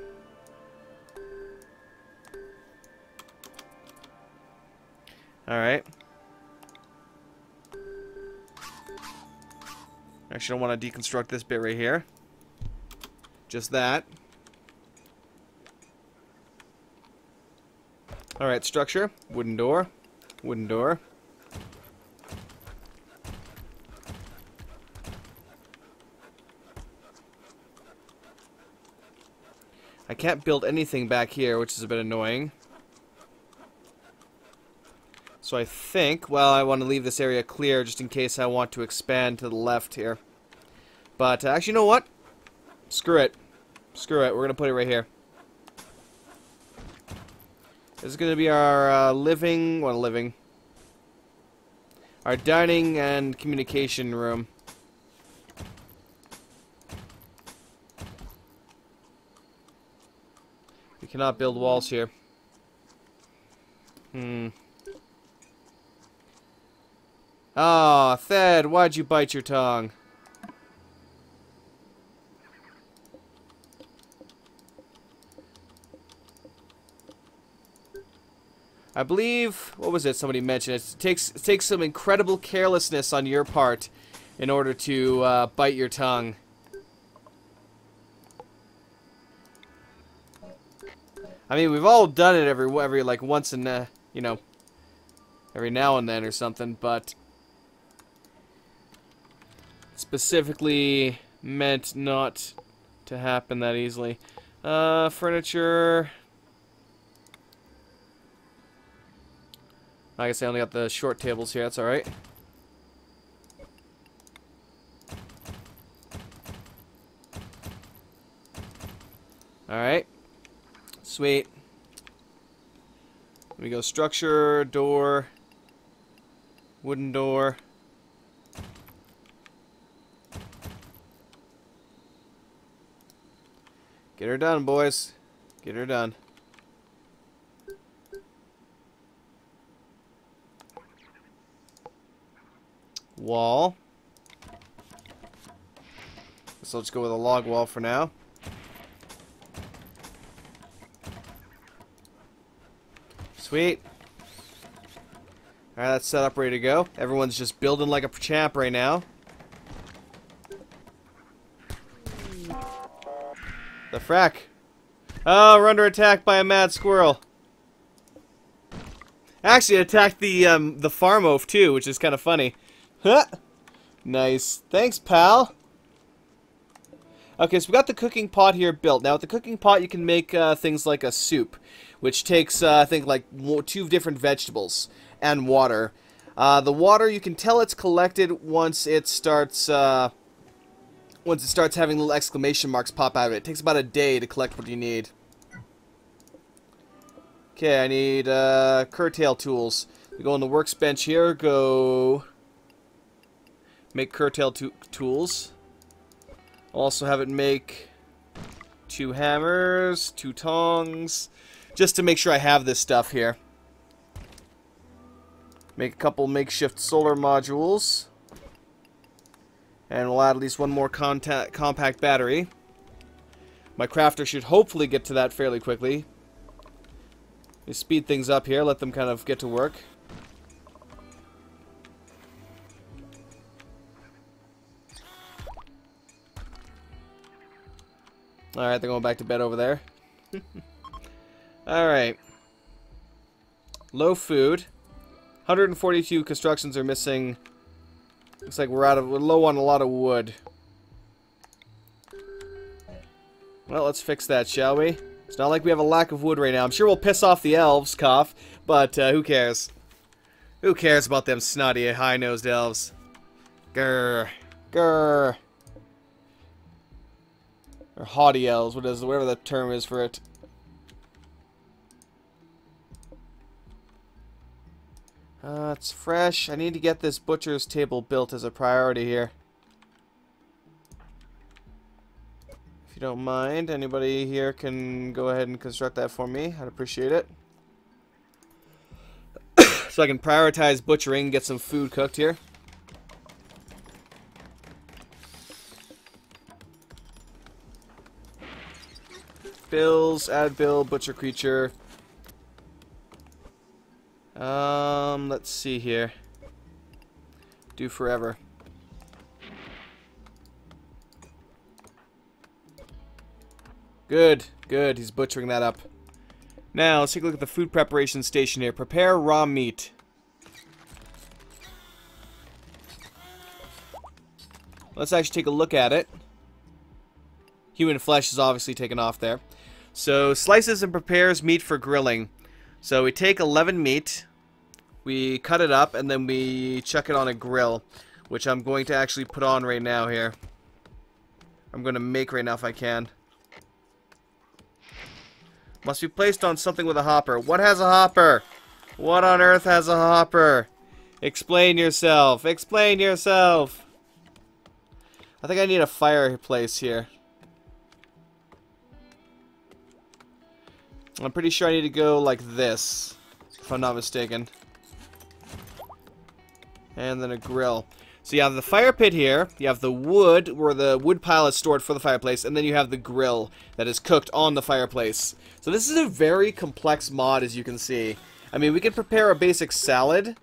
[SPEAKER 1] Alright. Actually, I want to deconstruct this bit right here. Just that. Alright, structure. Wooden door. Wooden door. can't build anything back here, which is a bit annoying. So I think, well, I want to leave this area clear just in case I want to expand to the left here. But actually, you know what? Screw it. Screw it. We're going to put it right here. This is going to be our our dining and communication room. We cannot build walls here. Ah, Thed, why'd you bite your tongue? I believe, what was it somebody mentioned? It takes some incredible carelessness on your part in order to bite your tongue. I mean, we've all done it every like once in you know, every now and then or something, but specifically meant not to happen that easily. Furniture. I guess I only got the short tables here, that's alright. Alright. Sweet. Let me go structure, door, wooden door. Get her done, boys. Get her done. Wall. So let's go with a log wall for now. Sweet. Alright, that's set up, ready to go. Everyone's just building like a champ right now. The frack. Oh, we're under attack by a mad squirrel. Actually, it attacked the farm oaf too, which is kind of funny. Huh. Nice. Thanks, pal. Okay, so we got the cooking pot here built. Now, with the cooking pot, you can make things like a soup, which takes, I think, like 2 different vegetables and water. The water, you can tell it's collected once it starts having little exclamation marks pop out of it. It takes about a day to collect what you need. Okay, I need curtail tools. We go on the workbench here, go make curtail tools. Also have it make 2 hammers, 2 tongs, just to make sure I have this stuff here. Make a couple makeshift solar modules. And we'll add at least 1 more compact battery. My crafter should hopefully get to that fairly quickly. We speed things up here, let them kind of get to work. Alright, they're going back to bed over there. Alright. Low food. 142 constructions are missing. Looks like we're low on a lot of wood. Well, let's fix that, shall we? It's not like we have a lack of wood right now. I'm sure we'll piss off the elves, cough, but who cares? Who cares about them snotty, high-nosed elves? Grr. Grr. Or haughty elves, whatever the term is for it. It's fresh. I need to get this butcher's table built as a priority here. If you don't mind, anybody here can go ahead and construct that for me. I'd appreciate it. So I can prioritize butchering and get some food cooked here. Bills, add bill, butcher creature. Let's see here. Do forever. Good, good. He's butchering that up. Now, let's take a look at the food preparation station here. Prepare raw meat. Let's actually take a look at it. Human flesh is obviously taken off there. So, slices and prepares meat for grilling. So, we take 11 meat, we cut it up, and then we chuck it on a grill, which I'm going to actually put on right now here. I'm going to make right now if I can. Must be placed on something with a hopper. What has a hopper? What on earth has a hopper? Explain yourself. Explain yourself. I think I need a fireplace here. I'm pretty sure I need to go like this, if I'm not mistaken. And then a grill. So you have the fire pit here, you have the wood, where the wood pile is stored for the fireplace, and then you have the grill that is cooked on the fireplace. So this is a very complex mod, as you can see. I mean, we could prepare a basic salad,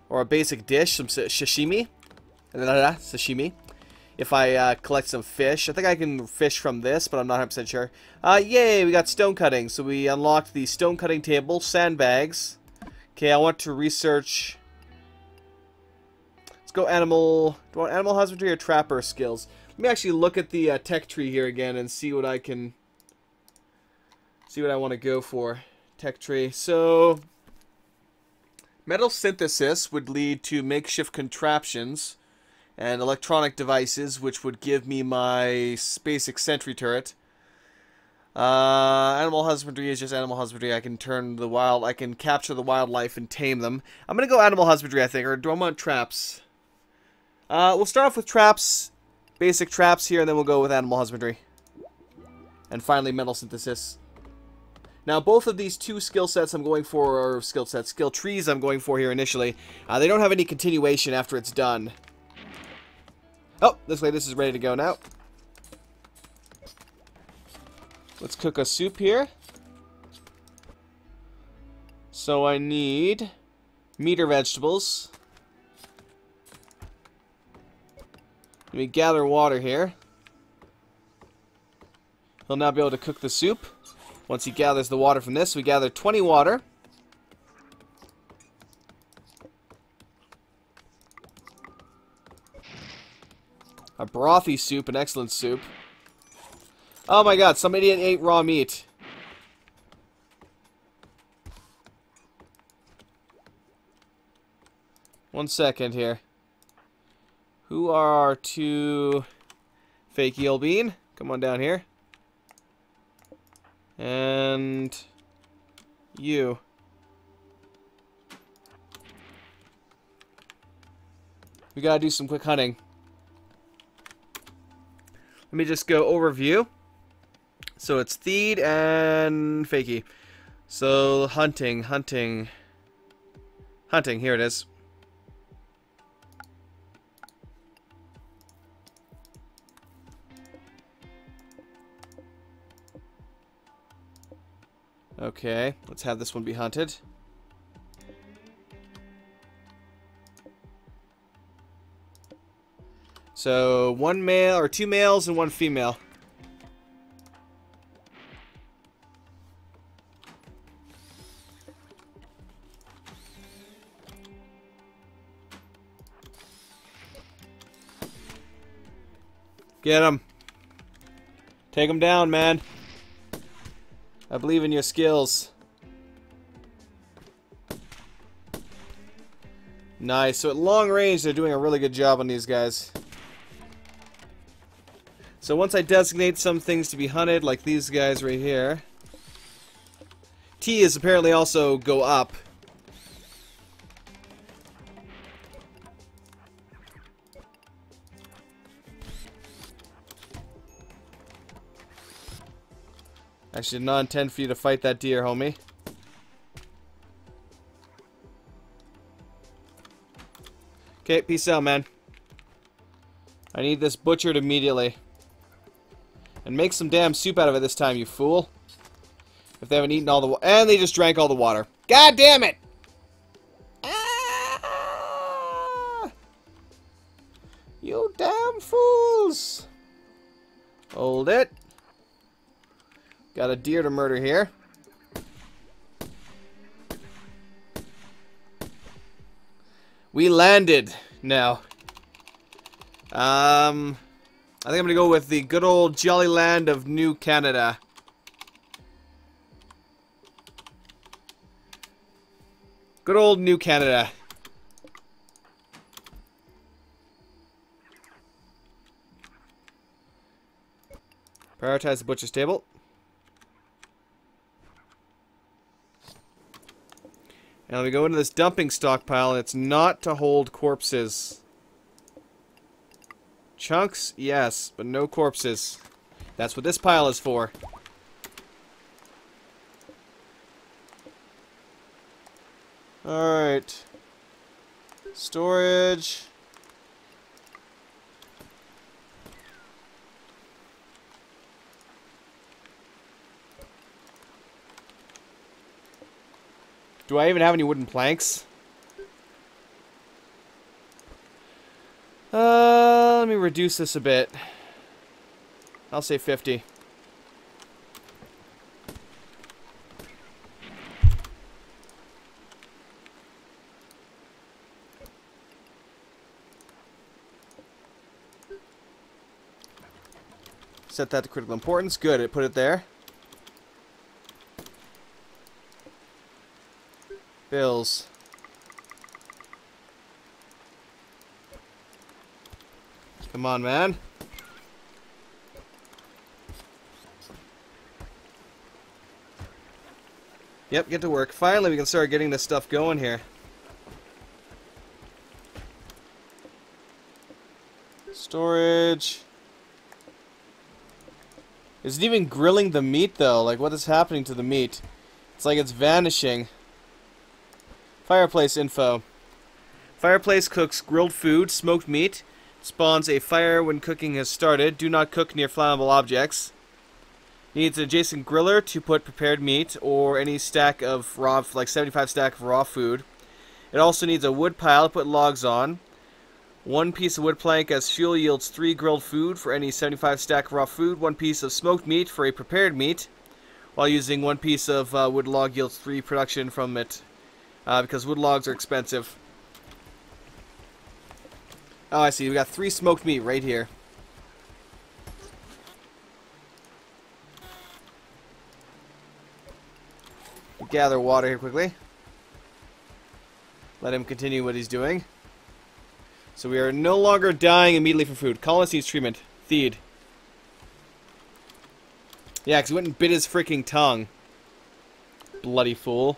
[SPEAKER 1] or a basic dish, some sashimi. Sashimi. If I collect some fish. I think I can fish from this, but I'm not 100% sure. Yay, we got stone cutting. So we unlocked the stone cutting table, sandbags. Okay, I want to research... Let's go animal... Do I want animal husbandry or trapper skills? Let me actually look at the tech tree here again and see what I can... See what I want to go for. Tech tree. So... Metal synthesis would lead to makeshift contraptions and electronic devices, which would give me my basic sentry turret. Animal husbandry is just animal husbandry. I can capture the wildlife and tame them. I'm gonna go animal husbandry, I think, or do I want traps? We'll start off with traps, basic traps here, and then we'll go with animal husbandry. And finally, metal synthesis. Now, both of these two skill sets I'm going for, or skill trees I'm going for here initially, they don't have any continuation after it's done. Oh, this way, this is ready to go now. Let's cook a soup here. So I need meat or vegetables. Let me gather water here. He'll now be able to cook the soup. Once he gathers the water from this, we gather 20 water. A brothy soup, an excellent soup. Oh my god, somebody ate raw meat. One second here. Who are our two... Fake eel bean? Come on down here. And... you. We gotta do some quick hunting. Let me just go overview. So it's Theed and Fakey. So hunting, here it is. Okay, let's have this one be hunted. So, one male, or two males and one female. Get him. Take him down, man. I believe in your skills. Nice. So at long range, they're doing a really good job on these guys. So once I designate some things to be hunted, like these guys right here. T is apparently also go up. Actually, did not intend for you to fight that deer, homie. Okay, peace out, man. I need this butchered immediately. And make some damn soup out of it this time, you fool. If they haven't eaten all the water. And they just drank all the water. God damn it! Ah! You damn fools! Hold it. Got a deer to murder here. We landed now. I think I'm gonna go with the good old jolly land of New Canada. Good old New Canada. Prioritize the butcher's table. And we go into this dumping stockpile, and it's not to hold corpses. Chunks, yes, but no corpses. That's what this pile is for. Alright. Storage. Do I even have any wooden planks? Let me reduce this a bit. I'll say 50. Set that to critical importance. Good, it put it there. Bills. Come on, man. Yep, get to work. Finally, we can start getting this stuff going here. Storage. Is it even grilling the meat, though? Like, what is happening to the meat? It's like it's vanishing. Fireplace info. Fireplace cooks grilled food, smoked meat. Spawns a fire when cooking has started. Do not cook near flammable objects. Needs an adjacent griller to put prepared meat or any stack of raw, like 75 stack of raw food. It also needs a wood pile to put logs on. One piece of wood plank as fuel yields 3 grilled food for any 75 stack of raw food. 1 piece of smoked meat for a prepared meat. While using 1 piece of wood log yields 3 production from it. Because wood logs are expensive. Oh, I see. We got 3 smoked meat right here. Gather water here quickly. Let him continue what he's doing. So we are no longer dying immediately from food. Colonist needs treatment. Feed. Yeah, because he went and bit his freaking tongue. Bloody fool.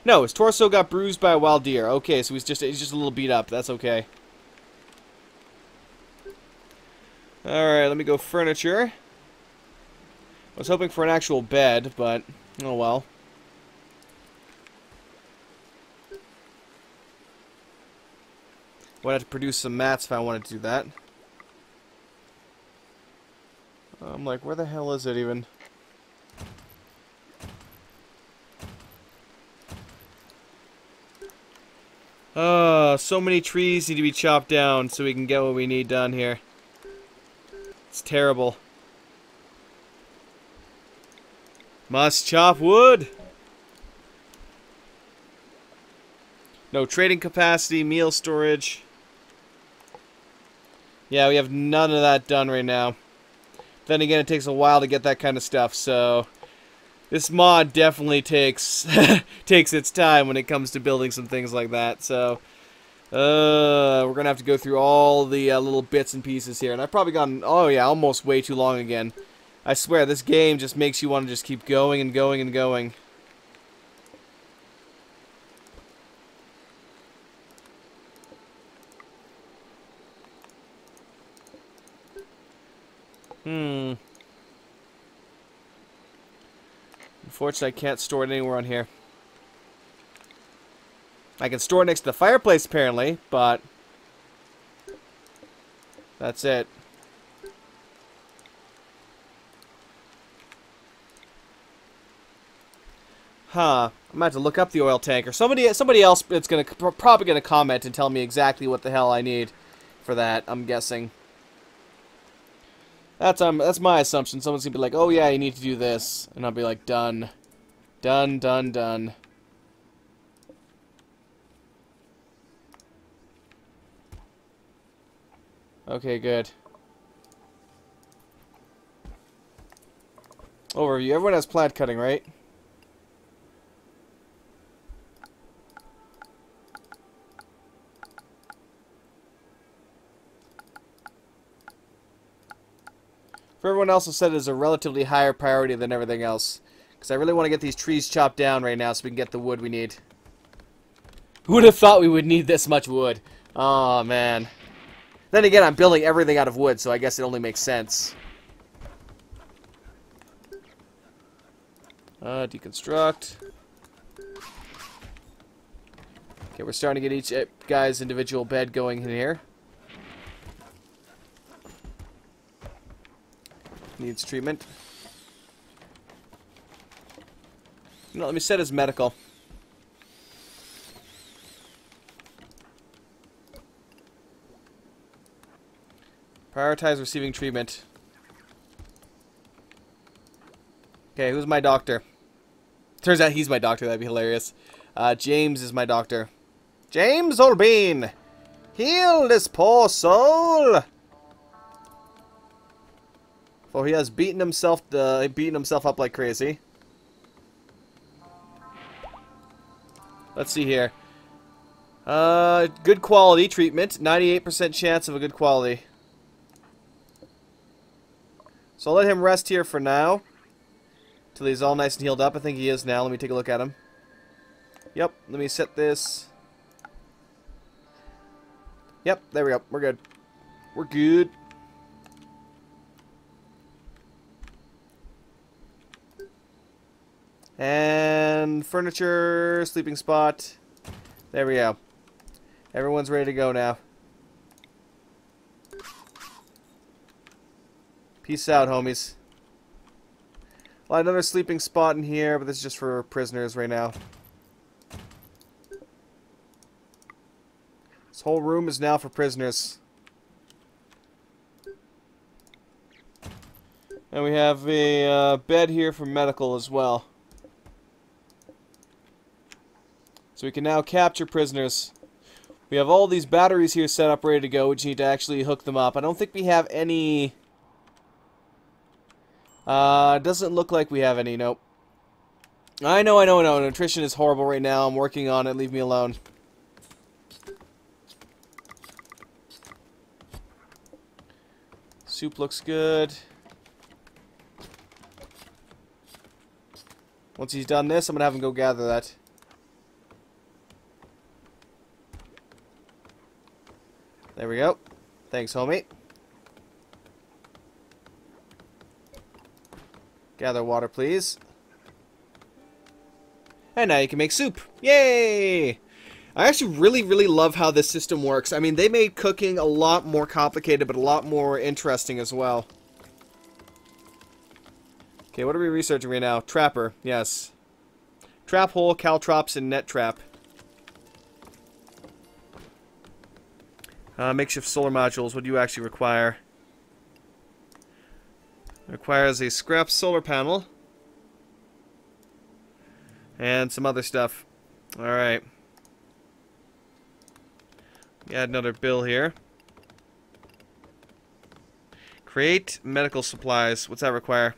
[SPEAKER 1] No, his torso got bruised by a wild deer. Okay, so he's just a little beat up. That's okay. Alright, let me go furniture. I was hoping for an actual bed, but oh well. Would have to produce some mats if I wanted to do that. I'm like, where the hell is it even? So many trees need to be chopped down so we can get what we need done here. It's terrible. Must chop wood! No trading capacity, meal storage. Yeah, we have none of that done right now. Then again, it takes a while to get that kind of stuff, so this mod definitely takes takes its time when it comes to building some things like that. So we're gonna have to go through all the little bits and pieces here, and I've probably gone, oh yeah, almost way too long again. I swear, this game just makes you want to just keep going and going and going. Unfortunately, I can't store it anywhere on here. I can store it next to the fireplace, apparently, but that's it. Huh. I'm about to look up the oil tank, or somebody else that's probably gonna comment and tell me exactly what the hell I need for that. I'm guessing. That's my assumption. Someone's gonna be like, "Oh yeah, you need to do this," and I'll be like, "Done, done, done, done." Okay, good. Overview. Everyone has plant cutting, right? everyone else has said it is a relatively higher priority than everything else. Because I really want to get these trees chopped down right now so we can get the wood we need. Who would have thought we would need this much wood? Oh, man. Then again, I'm building everything out of wood, so I guess it only makes sense. Deconstruct. Okay, we're starting to get each guy's individual bed going in here. Needs treatment. No, let me set his medical. Prioritize receiving treatment. Okay, who's my doctor? Turns out he's my doctor, that'd be hilarious. James is my doctor. James Olbean! Heal this poor soul! For he has beaten himself up like crazy. Let's see here. Good quality treatment. 98% chance of a good quality. So I'll let him rest here for now. Till he's all nice and healed up. I think he is now. Let me take a look at him. Yep, let me set this. Yep, there we go. We're good. We're good. And furniture, sleeping spot. There we go. Everyone's ready to go now. Peace out, homies. Well, another sleeping spot in here, but this is just for prisoners right now. This whole room is now for prisoners. And we have a bed here for medical as well. So we can now capture prisoners. We have all these batteries here set up ready to go. We just need to actually hook them up. I don't think we have any... doesn't look like we have any, nope. I know. Nutrition is horrible right now. I'm working on it. Leave me alone. Soup looks good. Once he's done this, I'm going to have him go gather that. There we go. Thanks, homie. Gather water, please. And now you can make soup. Yay! I actually really love how this system works. I mean, they made cooking a lot more complicated, but a lot more interesting as well. Okay, what are we researching right now? Trapper, yes. Trap hole, caltrops, and net trap. Makeshift solar modules. What do you actually require? It requires a scrap solar panel. And some other stuff. Alright. Add another bill here. Create medical supplies. What's that require?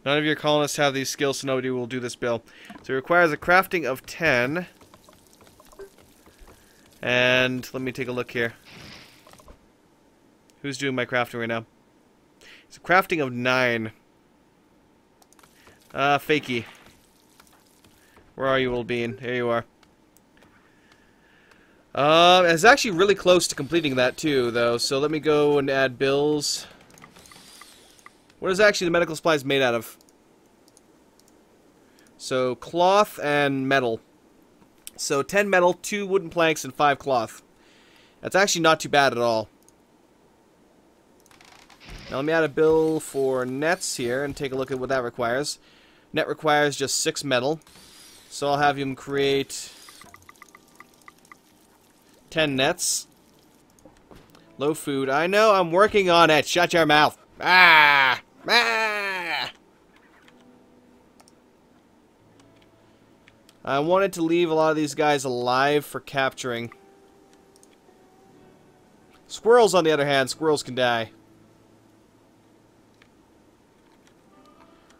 [SPEAKER 1] None of your colonists have these skills, so nobody will do this bill. So it requires a crafting of 10. And let me take a look here. Who's doing my crafting right now? It's a crafting of 9. Fakey. Where are you, old bean? There you are. It's actually really close to completing that too, though. So let me go and add bills. What is actually the medical supplies made out of? So cloth and metal. So 10 metal, 2 wooden planks, and 5 cloth. That's actually not too bad at all. Now let me add a bill for nets here and take a look at what that requires. Net requires just 6 metal. So I'll have him create 10 nets. Low food. I know, I'm working on it. Shut your mouth. Ah! Ah! I wanted to leave a lot of these guys alive for capturing. Squirrels, on the other hand, squirrels can die.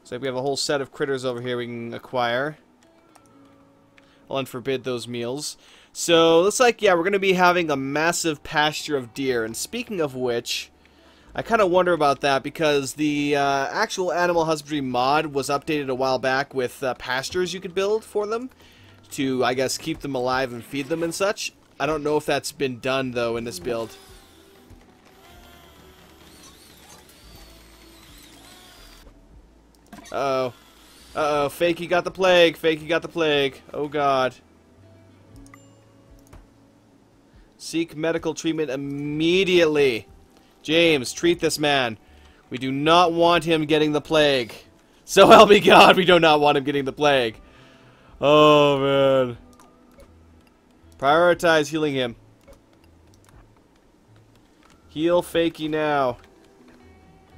[SPEAKER 1] So we have a whole set of critters over here we can acquire. I'll unforbid those meals. So, looks like, yeah, we're going to be having a massive pasture of deer. And speaking of which, I kind of wonder about that because the actual animal husbandry mod was updated a while back with pastures you could build for them to, I guess, keep them alive and feed them and such. I don't know if that's been done, though, in this build. Uh-oh. Uh-oh, Fakey got the plague. Fakey got the plague. Oh, God. Seek medical treatment immediately. James, treat this man. We do not want him getting the plague. So help me God, we do not want him getting the plague. Oh, man. Prioritize healing him. Heal Fakey now.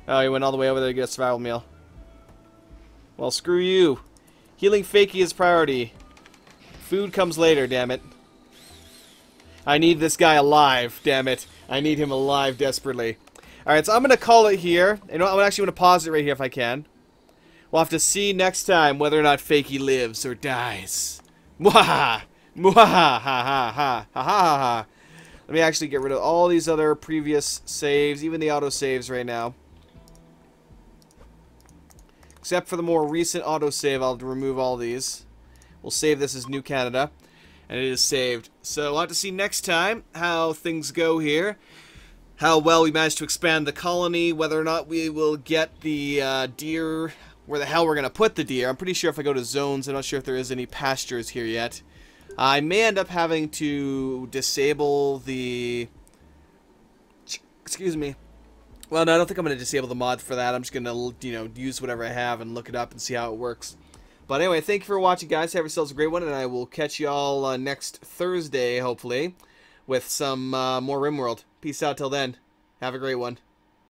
[SPEAKER 1] Oh, he went all the way over there to get a survival meal. Well, screw you. Healing Fakey is priority. Food comes later, damn it. I need this guy alive, damn it. I need him alive desperately. Alright, so I'm going to call it here. I'm actually going to pause it right here if I can. We'll have to see next time whether or not Fakey lives or dies. Mwahaha! Mwahaha! Ha ha ha ha ha ha. Let me actually get rid of all these other previous saves, even the autosaves right now. Except for the more recent autosave, I'll remove all these. We'll save this as New Canada. And it is saved. So we'll have to see next time how things go here. How well we manage to expand the colony. Whether or not we will get the deer. Where the hell we're going to put the deer. I'm pretty sure if I go to zones, I'm not sure if there is any pastures here yet. I may end up having to disable the... Excuse me. Well, no, I don't think I'm going to disable the mod for that. I'm just going to, you know, use whatever I have and look it up and see how it works. But anyway, thank you for watching, guys. Have yourselves a great one, and I will catch you all next Thursday, hopefully, with some more Rimworld. Peace out till then. Have a great one.